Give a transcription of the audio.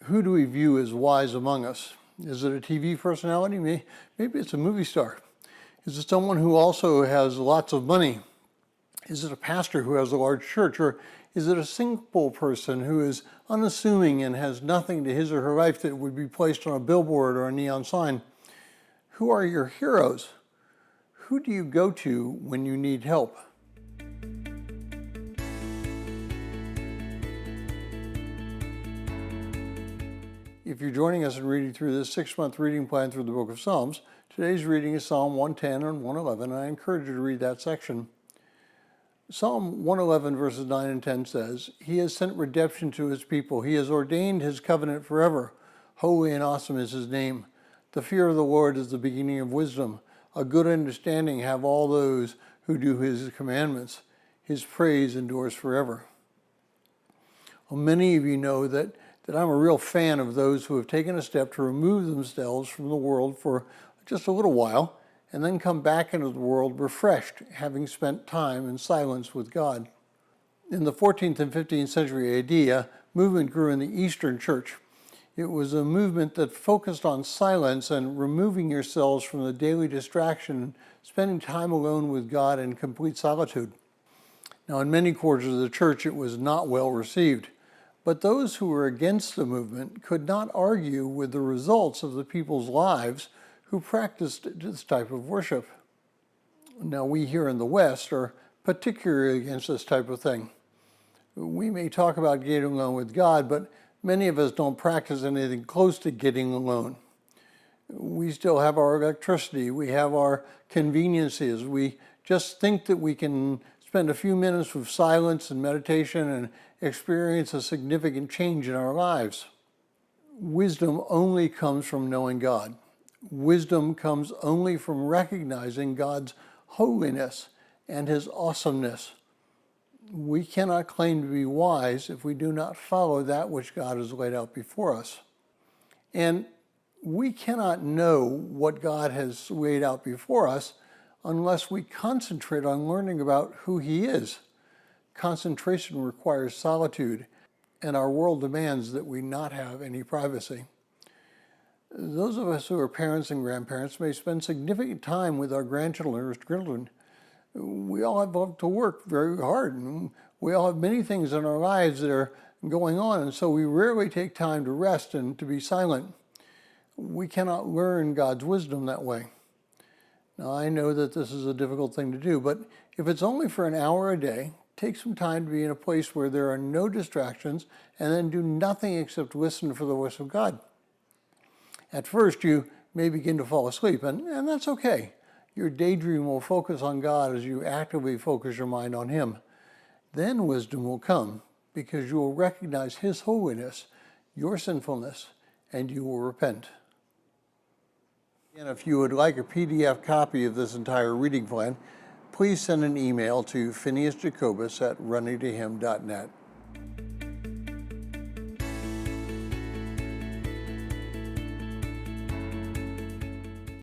Who do we view as wise among us? Is it a TV personality? Maybe it's a movie star. Is it someone who also has lots of money? Is it a pastor who has a large church? Or is it a simple person who is unassuming and has nothing to his or her life that would be placed on a billboard or a neon sign? Who are your heroes? Who do you go to when you need help? If you're joining us in reading through this 6-month reading plan through the book of Psalms, today's reading is Psalm 110 and 111, and I encourage you to read that section. Psalm 111 verses 9 and 10 says, "He has sent redemption to his people. He has ordained his covenant forever. Holy and awesome is his name. The fear of the Lord is the beginning of wisdom. A good understanding have all those who do his commandments. His praise endures forever." Well, many of you know that I'm a real fan of those who have taken a step to remove themselves from the world for just a little while and then come back into the world refreshed, having spent time in silence with God. In the 14th and 15th century AD, a movement grew in the Eastern Church. It was a movement that focused on silence and removing yourselves from the daily distraction and spending time alone with God in complete solitude. Now, in many quarters of the church, it was not well received. But those who were against the movement could not argue with the results of the people's lives who practiced this type of worship. Now, we here in the West are particularly against this type of thing. We may talk about getting alone with God, but many of us don't practice anything close to getting alone. We still have our electricity, we have our conveniences, we just think that we can spend a few minutes with silence and meditation and experience a significant change in our lives. Wisdom only comes from knowing God. Wisdom comes only from recognizing God's holiness and his awesomeness. We cannot claim to be wise if we do not follow that which God has laid out before us. And we cannot know what God has laid out before us unless we concentrate on learning about who he is. Concentration requires solitude, and our world demands that we not have any privacy. Those of us who are parents and grandparents may spend significant time with our grandchildren. We all have to work very hard, and we all have many things in our lives that are going on, and so we rarely take time to rest and to be silent. We cannot learn God's wisdom that way. Now, I know that this is a difficult thing to do, but if it's only for an hour a day, take some time to be in a place where there are no distractions and then do nothing except listen for the voice of God. At first, you may begin to fall asleep, and that's okay. Your daydream will focus on God as you actively focus your mind on him. Then wisdom will come because you will recognize his holiness, your sinfulness, and you will repent. And if you would like a PDF copy of this entire reading plan, please send an email to phineasjacobus@runningtohim.net.